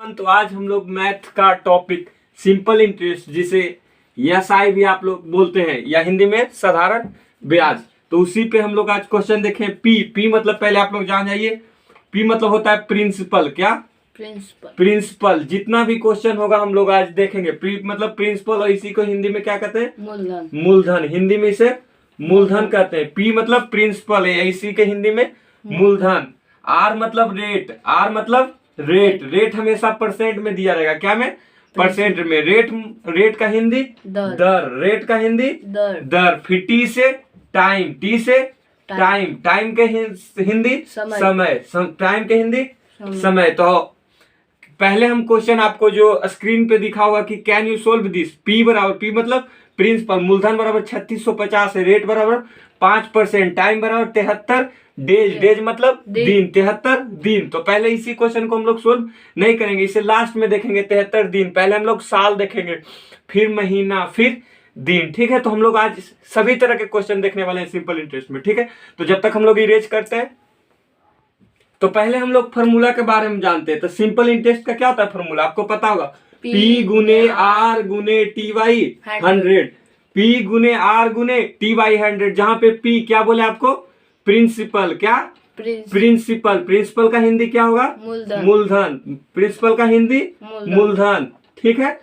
तो आज हम लोग मैथ का टॉपिक सिंपल इंटरेस्ट, जिसे एसआई भी आप लोग बोलते हैं या हिंदी में साधारण ब्याज, तो उसी पे हम लोग आज क्वेश्चन देखें। पी मतलब पहले आप लोग जान जाइए, पी मतलब होता है प्रिंसिपल। क्या? प्रिंसिपल। जितना भी क्वेश्चन होगा हम लोग आज देखेंगे। पी मतलब प्रिंसिपल, और इसी को हिंदी में क्या कहते हैं? मूलधन। मूलधन, हिंदी में इसे मूलधन कहते हैं। पी मतलब प्रिंसिपल है, इसी के हिंदी में मूलधन। आर मतलब रेट, आर मतलब रेट, रेट हमेशा परसेंट में दिया रहेगा। क्या में? परसेंट में। रेट, रेट का हिंदी दर, रेट का हिंदी दर। फिर टी से टाइम, टी से टाइम, टाइम के हिंदी समय, टाइम के हिंदी समय। तो पहले हम क्वेश्चन आपको जो स्क्रीन पे दिखा होगा कि can you solve this. P बराबर, पी मतलब प्रिंसिपल, मूलधन बराबर 3650 है, रेट बराबर 5%, टाइम बराबर 73 डेज, डेज मतलब दिन, 73 दिन। तो पहले इसी क्वेश्चन को हम लोग सोल्व नहीं करेंगे, इसे लास्ट में देखेंगे। 73 दिन, पहले हम लोग साल देखेंगे, फिर महीना, फिर दिन। ठीक है, तो हम लोग आज सभी तरह के क्वेश्चन देखने वाले हैं सिंपल इंटरेस्ट में। ठीक है, तो जब तक हम लोग इरेज करते हैं तो पहले हम लोग फॉर्मूला के बारे में जानते हैं। तो सिंपल इंटरेस्ट का क्या होता है फॉर्मूला? आपको पता होगा, P गुने R गुने टी बाई 100, P गुने R गुने टी बाई 100, जहां पे P क्या बोले आपको? प्रिंसिपल। क्या? प्रिंसिपल। प्रिंसिपल का हिंदी क्या होगा? मूलधन। प्रिंसिपल का हिंदी मूलधन। ठीक है,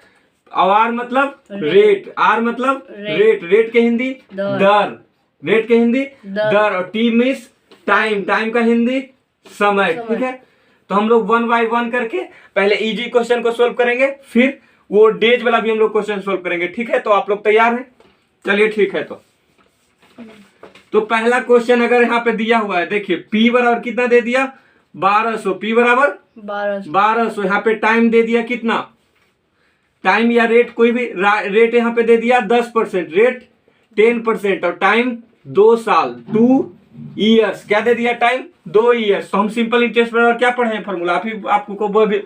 और आर मतलब रेट, आर मतलब रेट, रेट के हिंदी दर, रेट के हिंदी दर। और टी मीन्स टाइम, टाइम का हिंदी समय। ठीक है, तो हम लोग 1 बाय 1 करके पहले इजी क्वेश्चन को सोल्व करेंगे, फिर वो डेज वाला भी हम लोग क्वेश्चन सोल्व करेंगे। ठीक है, तो आप लोग तैयार हैं? चलिए ठीक है, तो पहला क्वेश्चन अगर यहाँ पे दिया हुआ है, देखिए P बराबर कितना दे दिया? 1200। P बराबर 1200। यहाँ पे टाइम दे दिया कितना? टाइम या रेट, कोई भी रेट यहाँ पे दे दिया 10%, रेट 10%, और टाइम 2 साल, 2 ईयर्स। क्या दे दिया? Time 2 years. तो हम सिंपल इंटरेस्ट बराबर क्या पढ़े हैं फॉर्मूला? आपको वो भी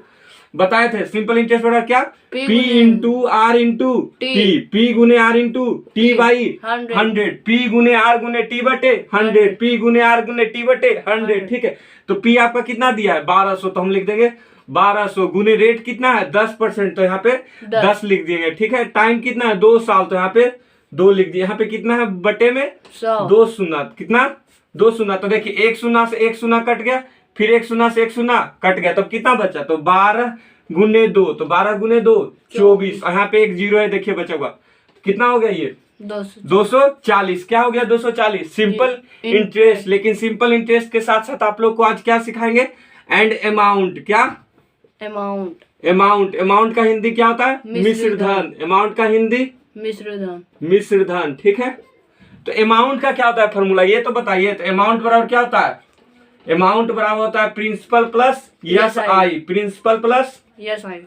बताए थे। सिंपल इंटरेस्ट बराबर क्या? P into R into T, P गुने R into T by 100, P गुने आर गुने टी बटे 100, P गुने आर गुने टी बटे 100। ठीक है, तो P आपका कितना दिया है? 1200, तो हम लिख देंगे 1200 गुने रेट कितना है? 10%, तो यहाँ पे 10 लिख दिएंगे। ठीक है, टाइम कितना है? 2 साल, तो यहाँ पे 2 लिख दिए। यहाँ पे कितना है बटे में? 2 शून्य। कितना? 2 शून्य। तो देखिए एक शून्य से एक शून्य कट गया, फिर एक शून्य से एक शून्य कट गया, तो कितना बचा? तो 12 गुने 2, तो 12 गुने 2 24, और यहाँ पे एक जीरो है, देखिए बचा हुआ कितना हो गया? ये 240। क्या हो गया? 240 सिंपल इंटरेस्ट। लेकिन सिंपल इंटरेस्ट के साथ साथ आप लोग को आज क्या सिखाएंगे? And amount. क्या? अमाउंट। अमाउंट, अमाउंट का हिंदी क्या होता है? मिश्र धन। अमाउंट का हिंदी मिश्र धन, मिश्र धन। ठीक है, तो अमाउंट का क्या होता है फॉर्मूला, ये तो बताइए। तो अमाउंट बराबर क्या होता है? अमाउंट बराबर होता है principal plus S I, principal plus S I,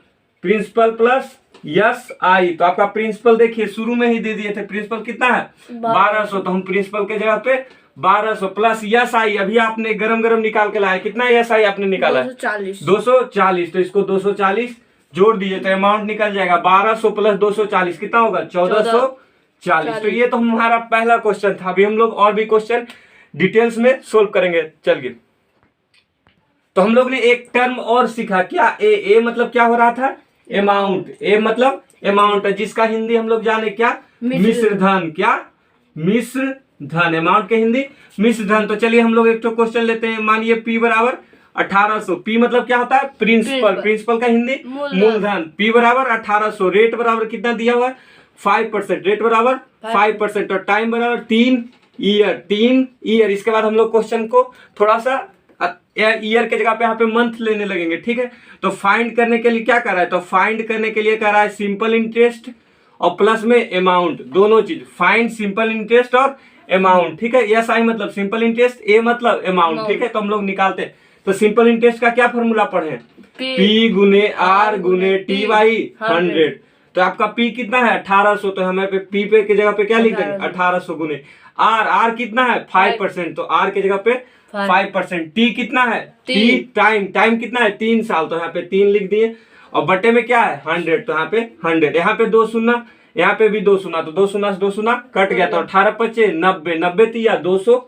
principal plus S I. तो आपका प्रिंसिपल देखिए शुरू में ही दे दिए थे, प्रिंसिपल कितना है? 1200, तो हम प्रिंसिपल के जगह पे 1200 प्लस यस आई अभी आपने गरम गरम निकाल के लाया। कितना यस आई आपने निकाला? 240। तो इसको 240 जोड़ दीजिए, तो अमाउंट निकल जाएगा 1200 प्लस 240 कितना होगा? 1440। तो ये तो हमारा पहला क्वेश्चन था। अभी हम लोग और भी क्वेश्चन डिटेल्स में सोल्व करेंगे। चलिए, तो हम लोग ने एक टर्म और सीखा। क्या? ए मतलब क्या हो रहा था? अमाउंट। ए मतलब अमाउंट, जिसका हिंदी हम लोग जाने क्या? मिश्र धन। क्या? मिश्र धन। अमाउंट के हिंदी मिश्र धन। तो चलिए हम लोग एक तो क्वेश्चन लेते हैं। मानिए P बराबर 1800। P मतलब क्या होता है? प्रिंसिपल। प्रिंसिपल का हिंदी मूलधन। P बराबर 1800, रेट बराबर कितना दिया हुआ है? 5%, रेट बराबर 5%, और टाइम बराबर 3 ईयर, 3 ईयर। इसके बाद हम लोग क्वेश्चन को थोड़ा सा ईयर के जगह पे यहाँ पे मंथ लेने लगेंगे। ठीक है, तो फाइंड करने के लिए क्या कर रहा है? तो फाइंड करने के लिए कर रहा है सिंपल इंटरेस्ट और प्लस में अमाउंट, दोनों चीज। फाइंड सिंपल इंटरेस्ट और अमाउंट। ठीक है, एस आई मतलब सिंपल इंटरेस्ट, ए मतलब अमाउंट। ठीक है, तो हम लोग निकालते हैं। तो सिंपल इंटरेस्ट का क्या फॉर्मूला पढ़े? P गुने आर गुने टी बाई 100। तो आपका P कितना है? 1800, तो हमें पे P पे की जगह पे क्या लिख देंगे? 1800 गुने आर, आर कितना है? 5%, तो आर की जगह पे 5%। टी कितना है? टी टाइम, टाइम कितना है? 3 साल, तो यहाँ पे 3 लिख दिए, और बटे में क्या है? 100, तो यहाँ पे 100। यहाँ पे 2 शून्य, यहाँ पे भी 2 शून्य, तो 2 शून्य से 2 शून्य कट गया, तो 18 × 5 = 90, 90 × 3 = 200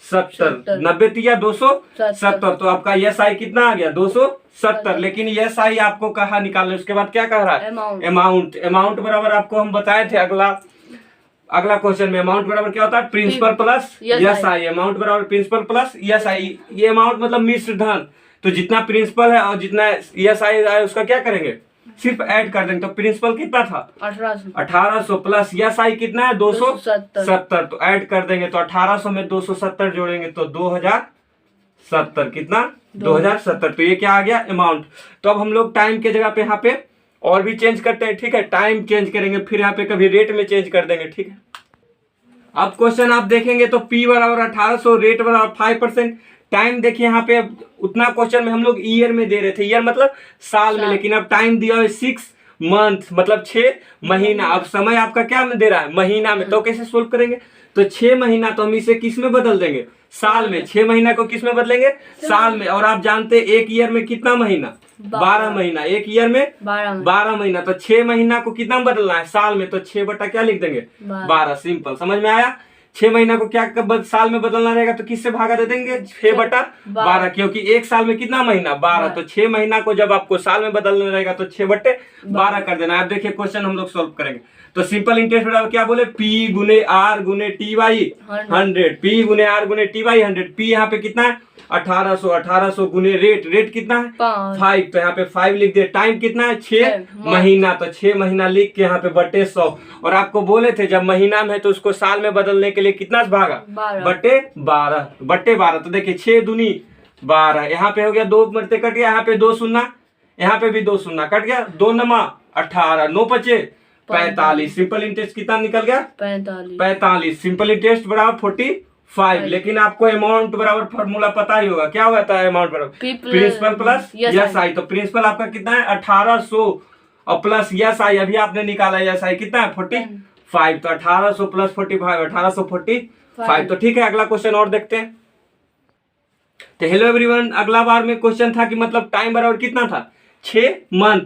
270, 90 तिया 270, तो आपका यस आई कितना आ गया 270। लेकिन यस आई आपको कहा निकालने, उसके बाद क्या कह रहा है अमाउंट। अमाउंट बराबर आपको हम बताए थे अगला क्वेश्चन में अमाउंट बराबर क्या होता है principal plus S I. Amount बराबर प्रिंसिपल प्लस यस आई। ये अमाउंट मतलब मिश्र धन, तो जितना प्रिंसिपल है और जितना यस आई है उसका क्या करेंगे सिर्फ ऐड कर देंगे। तो प्रिंसिपल कितना था 1800 प्लस यस आई कितना है 270, तो ऐड कर देंगे। तो 1800 में 270 जोड़ेंगे तो 2070, कितना 2070। तो ये क्या आ गया अमाउंट। तो अब हम लोग टाइम के जगह पे यहाँ पे और भी चेंज करते हैं, ठीक है। टाइम चेंज करेंगे, फिर यहाँ पे कभी रेट में चेंज कर देंगे, ठीक है। अब क्वेश्चन आप देखेंगे तो P बराबर 1800, रेट बराबर 5%। टाइम देखिए यहाँ पे उतना क्वेश्चन में हम लोग ईयर में दे रहे थे, ईयर मतलब साल में, लेकिन अब टाइम दिया है 6 मंथ मतलब 6 महीना। अब समय आपका क्या में दे रहा है महीना में, तो कैसे सोल्व करेंगे। तो 6 महीना तो हम इसे किस में बदल देंगे साल में। 6 महीना को किस में बदलेंगे साल में। और आप जानते हैं एक ईयर में कितना महीना 12 महीना, एक ईयर में 12 महीना। तो 6 महीना को कितना बदलना है साल में, तो 6 बटा क्या लिख देंगे 12। सिंपल, समझ में आया। 6 महीना को क्या साल में बदलना रहेगा तो किससे भागा दे देंगे 6 बटा 12, क्योंकि एक साल में कितना महीना 12। तो 6 महीना को जब आपको साल में बदलना रहेगा तो 6 बटे 12 कर देना। आप देखिए क्वेश्चन हम लोग सोल्व करेंगे। तो सिंपल इंटरेस्ट बराबर क्या बोले P गुने R गुने T बाई 100, P गुने R गुने T बाई 100। P यहाँ पे कितना है 1800 गुने रेट कितना है 5, तो यहाँ पे 5 लिख दिए। टाइम कितना है 6 महीना, तो 6 महीना लिख के यहाँ पे बटे 100। और आपको बोले थे जब महीना में है तो उसको साल में बदलने के लिए कितना भागा बटे 12। तो देखिए 6 दूनी 12, यहाँ पे हो गया 2 मरते कट गया, यहाँ पे 2 शून्य, यहाँ पे भी 2 शून्य कट गया, 2 नमा 18, 9 बचे 45। सिंपल इंटरेस्ट कितना निकल गया 45। सिंपल इंटरेस्ट बराबर 45। लेकिन आपको अमाउंट बराबर फॉर्मूला पता ही होगा, क्या होता है अमाउंट बराबर प्रिंसिपल प्लस यस आई। तो प्रिंसिपल आपका कितना है 1800 और प्लस यस आई अभी आपने निकाला, यस आई कितना है 45। तो 1800 प्लस 45 1845। तो ठीक है, अगला क्वेश्चन और देखते हैं। तो हेलो एवरीवन, अगला बार में क्वेश्चन था कि मतलब टाइम बराबर कितना था 6 मंथ,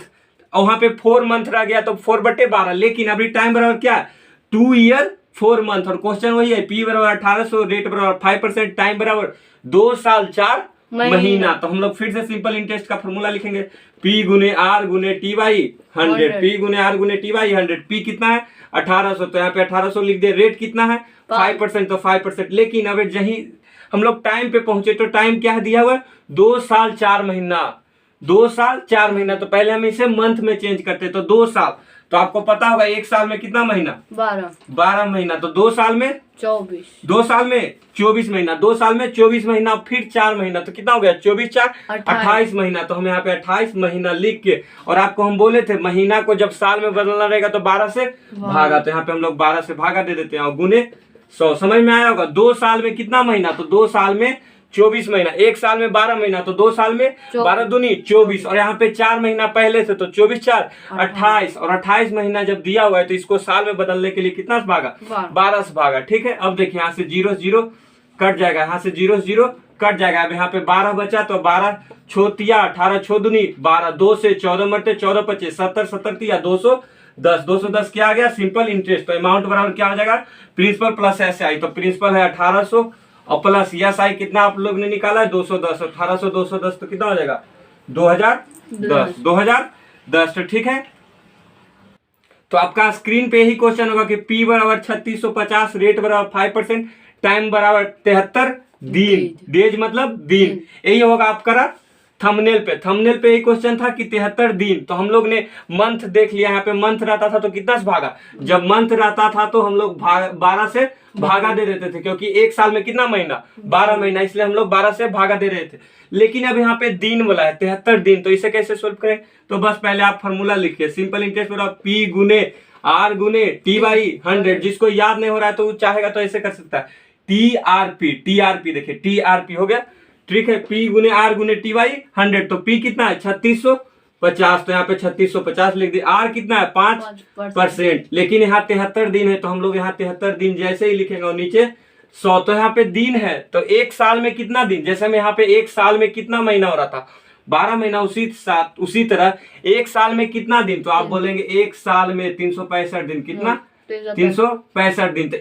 और वहां पे 4 मंथ रह गया तो 4 बटे 12। लेकिन अभी टाइम बराबर क्या 2 ईयर 4 मंथ, और क्वेश्चन वही है P बराबर 1800, रेट बराबर 5%, टाइम बराबर 2 साल 4 महीना। तो हम लोग फिर से सिंपल इंटरेस्ट का फॉर्मूला लिखेंगे P गुने R गुने T बाई 100, P गुने R गुने T बाई 100। P कितना है 1800, तो यहाँ पे 1800 लिख दे। रेट कितना है 5%, तो 5%। लेकिन अब जहीं हम लोग टाइम पे पहुंचे तो टाइम क्या दिया हुआ 2 साल 4 महीना, 2 साल 4 महीना। तो पहले हम इसे मंथ में चेंज करते, तो 2 साल, तो आपको पता होगा एक साल में कितना महीना 12 महीना। तो 2 साल में 24, 2 साल में 24 महीना, 2 साल में 24 महीना, फिर 4 महीना, तो कितना हो गया 24 4 28 महीना। तो हम यहाँ पे 28 महीना लिख के, और आपको हम बोले थे महीना को जब साल में बदलना रहेगा तो 12 से भागा, तो यहाँ पे हम लोग 12 से भागा दे देते हैं और गुने 100। समझ में आया होगा। 2 साल में कितना महीना, तो 2 साल में 24 महीना, एक साल में 12 महीना, तो 2 साल में 12 दूनी 24, और यहाँ पे 4 महीना पहले से, तो 24 4 28, और 28 महीना जब दिया हुआ है तो इसको साल में बदलने के लिए कितना से भागा 12 से भागा। ठीक है, अब देखिए यहाँ से 0 0 कट जाएगा, यहाँ से 0 0 कट जाएगा। अब यहाँ पे 12 बचा, तो 12 छोतिया 18 छो दूनी 12, 2 से 14 मरते 14 पचे 70 70 तिया 210 क्या आ गया सिंपल इंटरेस्ट। तो अमाउंट बराबर क्या हो जाएगा प्रिंसिपल प्लस एस आई। तो प्रिंसिपल है 1800 और प्लस यस आई कितना आप लोग ने निकाला है 210, 1800 210 तो कितना हो जाएगा 2010। तो ठीक है, तो आपका स्क्रीन पे यही क्वेश्चन होगा कि P बराबर 3650, रेट बराबर 5%, टाइम बराबर 73 दिन, डेज मतलब दिन, यही होगा आपका थंबनेल पे यही क्वेश्चन था कि 73 दिन। तो हम लोग ने मंथ देख लिया, यहाँ पे मंथ रहता था तो कितना से भागा, जब मंथ रहता था तो हम लोग 12 से भागा दे देते थे, क्योंकि एक साल में कितना महीना 12 महीना, इसलिए हम लोग 12 से भागा दे रहे थे। लेकिन अब यहाँ पे दिन बोला है 73 दिन, तो इसे कैसे सोल्व करें, तो बस पहले आप फॉर्मूला लिखिए सिंपल इंटरेस्ट बराबर P गुने R गुने T बाई 100। जिसको याद नहीं हो रहा है तो चाहेगा तो ऐसे कर सकता है TRP देखिए TRP हो गया, ठीक है। P गुने R गुने T बाई 100, तो P कितना है 3650, तो यहाँ पे 3650 लिख दिए। R कितना है 5%, लेकिन यहाँ 73 दिन है तो हम लोग यहाँ 73 दिन जैसे ही लिखेंगे और नीचे 100, तो यहाँ पे दिन है तो एक साल में कितना दिन, जैसे हम यहाँ पे एक साल में कितना महीना हो रहा था 12 महीना, उसी तरह एक साल में कितना दिन, तो आप बोलेंगे एक साल में 365 दिन, कितना 365 दिन। तो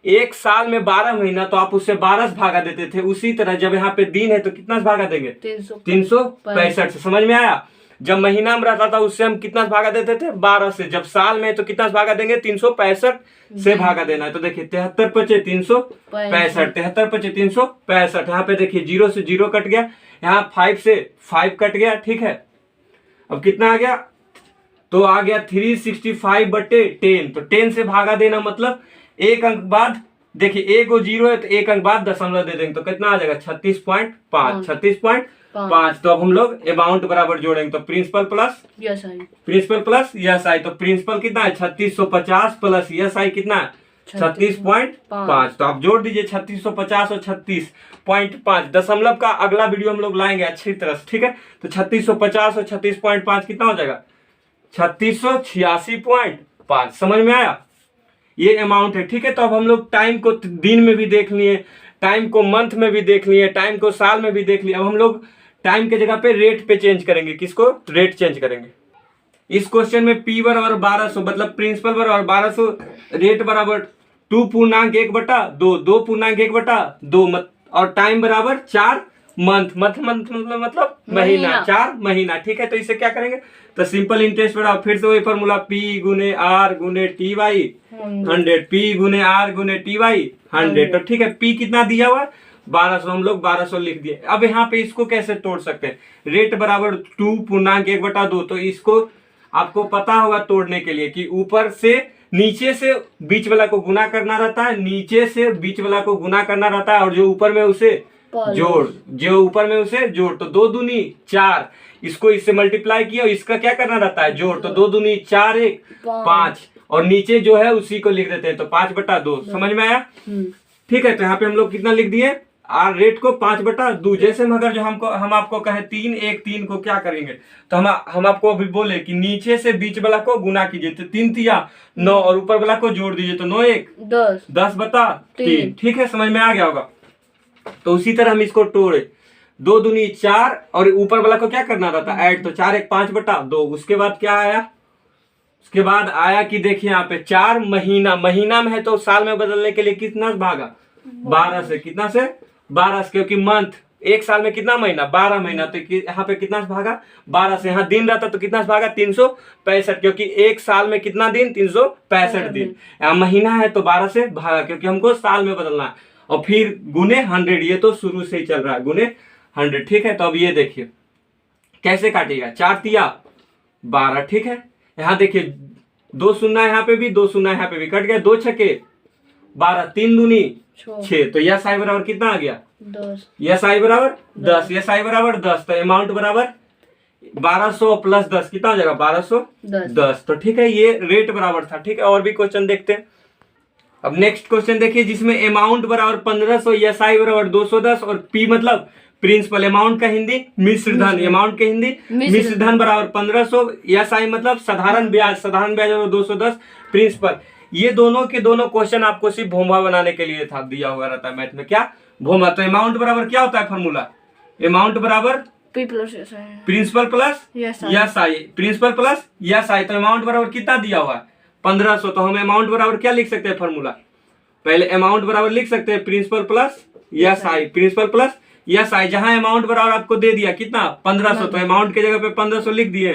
एक साल में 12 महीना, तो आप उससे 12 से भागा देते थे। उसी तरह जब यहाँ पे दिन है तो कितना से भागा देंगे? 365 से। समझ में आया? जब महीना में रहता था उससे हम कितना से भागा देते थे? 12 से। जब साल में तो कितना से भागा देंगे? 365 से भागा देना है। तो देखिए 73 पचे 365, 73 पचे 365। यहाँ पे देखिए 0 से 0 कट गया, यहाँ 5 से 5 कट गया, ठीक है। अब कितना आ गया? तो आ गया 365/10। तो 10 से भागा देना मतलब एक अंक बाद, देखिए एक वो 0 है तो एक अंक बाद दशमलव दे देंगे, तो कितना आ जाएगा? 36.5, 36.5। तो अब हम लोग अमाउंट बराबर जोड़ेंगे, तो प्रिंसिपल प्लस यस आई। तो प्रिंसिपल कितना है? 3650 प्लस यस आई कितना है? 36.5। तो आप जोड़ दीजिए 3650 और 36.5। दशमलव का अगला वीडियो हम लोग लाएंगे अच्छी तरह से, ठीक है। तो 3650 और 36.5 कितना हो जाएगा? 3686.5। समझ में आया? ये अमाउंट है, ठीक है। तो अब हम लोग टाइम को दिन में भी देख लिए, टाइम को मंथ में भी देख लिए, टाइम को साल में भी देख लिए। अब हम लोग टाइम के जगह पे रेट पे चेंज करेंगे। किसको? रेट चेंज करेंगे। इस क्वेश्चन में P बराबर 1200 मतलब प्रिंसिपल बराबर 1200, रेट बराबर 2.1/2, 2.1/2 और टाइम बराबर 4 मंथ मतलब महीना, 4 महीना, ठीक है। तो इसे क्या करेंगे? तो सिंपल इंटरेस्ट बराबर फिर से वही फॉर्मूला P गुने R गुने TY 100, P गुने R गुने TY 100। तो ठीक है, P कितना दिया हुआ? 1200, हम लोग 1200 लिख दिए। अब यहाँ पे इसको कैसे तोड़ सकते हैं? रेट बराबर 2.1/2, तो इसको आपको पता होगा तोड़ने के लिए कि ऊपर से नीचे से बीच वाला को गुना करना रहता है, नीचे से बीच वाला को गुना करना रहता है, और जो ऊपर में उसे जोड़, जो ऊपर में उसे जोड़। तो 2 दूनी 4, इसको इससे मल्टीप्लाई किया और इसका क्या करना रहता है? जोड़। तो 2 दूनी 4 1 5, और नीचे जो है उसी को लिख देते हैं, तो 5/2। समझ में आया? ठीक है। तो यहाँ पे हम लोग कितना लिख दिए? आर रेट को 5/2। जैसे में अगर जो हम आपको कहे 3 1 3 को क्या करेंगे, तो हम आपको अभी बोले कि नीचे से बीच वाला को गुना कीजिए, तो 3 तिया 9, और ऊपर वाला को जोड़ दीजिए, तो 9 1 10/3। ठीक है, समझ में आ गया होगा। तो उसी तरह हम इसको तोड़े, 2 दूनी 4, और ऊपर वाला को क्या करना रहता है? ऐड। तो 4 1 5/2। उसके बाद क्या आया? उसके बाद आया कि देखिए यहाँ पे 4 महीना में है, तो साल में बदलने के लिए कितना भागा? 12 से। कितना से? 12 से, क्योंकि मंथ एक साल में कितना महीना? 12 महीना। तो यहाँ पे कितना से भागा? 12 से। यहाँ दिन रहता तो कितना से भागा? 365, क्योंकि एक साल में कितना दिन? 365 दिन। यहाँ महीना है तो 12 से भागा, क्योंकि हमको साल में बदलना है। और फिर गुने 100, ये तो शुरू से ही चल रहा है, गुने 100। ठीक है। तो अब ये देखिए कैसे काटेगा? 4 तिया 12, ठीक है। यहाँ देखिए 2 शून्य यहाँ पे भी, 2 शून्य यहाँ पे भी, कट गया। 2 छके 12, 3 दूनी 6। तो यस आई बराबर कितना आ गया? 10। यस आई बराबर 10, यस आई बराबर 10। तो अमाउंट बराबर 1200 प्लस 10 कितना हो जाएगा? 1210। तो ठीक है, ये रेट बराबर था। ठीक है, और भी क्वेश्चन देखते हैं। अब नेक्स्ट क्वेश्चन देखिए, जिसमें अमाउंट बराबर 1500, यस आई बराबर 210, और पी मतलब प्रिंसिपल, अमाउंट का हिंदी मिश्र धन, अमाउंट के हिंदी मिश्र धन बराबर 1500, यस आई मतलब साधारण ब्याज बराबर 210, प्रिंसिपल। ये दोनों के दोनों क्वेश्चन आपको सिर्फ भोमा बनाने के लिए था, दिया हुआ रहता है मैथ में। क्या? भोमा। तो अमाउंट बराबर क्या होता है फॉर्मूला? अमाउंट बराबर principal plus S I, principal plus S I. तो अमाउंट बराबर कितना दिया हुआ है? 1500। तो हम अमाउंट बराबर क्या लिख सकते हैं फॉर्मूला? पहले अमाउंट बराबर लिख सकते हैं principal plus S I, principal plus S I. जहां अमाउंट बराबर आपको दे दिया कितना? 1500, तो अमाउंट के जगह पे 1500 लिख दिए,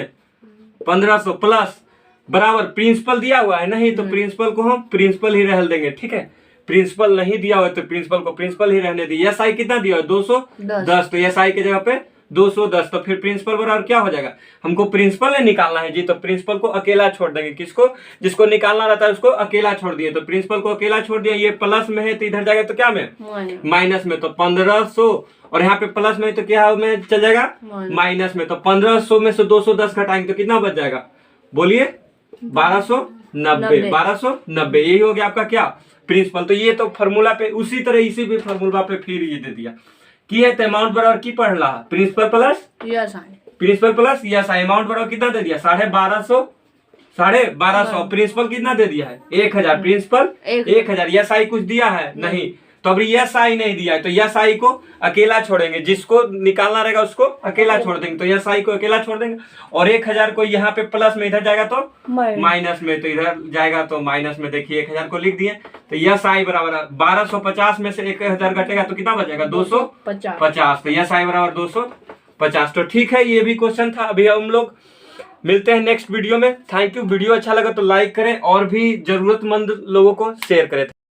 1500 प्लस बराबर प्रिंसिपल दिया हुआ है नहीं, तो प्रिंसिपल को हम प्रिंसिपल ही रह देंगे। ठीक है, प्रिंसिपल नहीं दिया हुआ तो प्रिंसिपल को प्रिंसिपल ही रहने दी। यस आई कितना दिया? 210। तो यस आई के जगह पे 210। तो फिर प्रिंसिपल बराबर क्या हो जाएगा? हमको प्रिंसिपल है निकालना है जी, तो प्रिंसिपल को अकेला छोड़ देंगे। किसको? जिसको निकालना रहता है उसको अकेला छोड़ दिए। तो प्रिंसिपल को अकेला छोड़ दिया। ये प्लस में है तो इधर जाएगा तो क्या में? माइनस में। तो 1500, और यहाँ पे प्लस में तो क्या में चल जाएगा? माइनस में। तो 1500 में से 210 घटाएंगे तो कितना बच जाएगा? बोलिए 1290। 1290 यही हो गया आपका क्या? प्रिंसिपल। तो ये तो फॉर्मूला पे उसी तरह इसी भी फॉर्मूला पे फिर ये दे दिया कि है तो अमाउंट बराबर की पढ़ रहा? Principal plus S I, principal plus S I. Amount बराबर कितना दे दिया? 1250। प्रिंसिपल कितना दे दिया है? 1000। प्रिंसिपल 1000। यस आई कुछ दिया है नहीं, तो अब यस आई नहीं दिया है तो यस आई को अकेला छोड़ेंगे, जिसको निकालना रहेगा उसको अकेला छोड़ देंगे, तो यस आई को अकेला छोड़ देंगे। और 1000 को यहाँ पे प्लस में, इधर जाएगा तो माइनस में, तो इधर जाएगा तो माइनस में। देखिए 1000 को लिख दिए, तो यस आई बराबर 1250 में से 1000 घटेगा तो कितना बचेगा 250, तो यस आई बराबर 250। तो ठीक है, ये भी क्वेश्चन था। अभी हम लोग मिलते हैं नेक्स्ट वीडियो में। Thank you. वीडियो अच्छा लगा तो लाइक करें और भी जरूरतमंद लोगों को शेयर करें।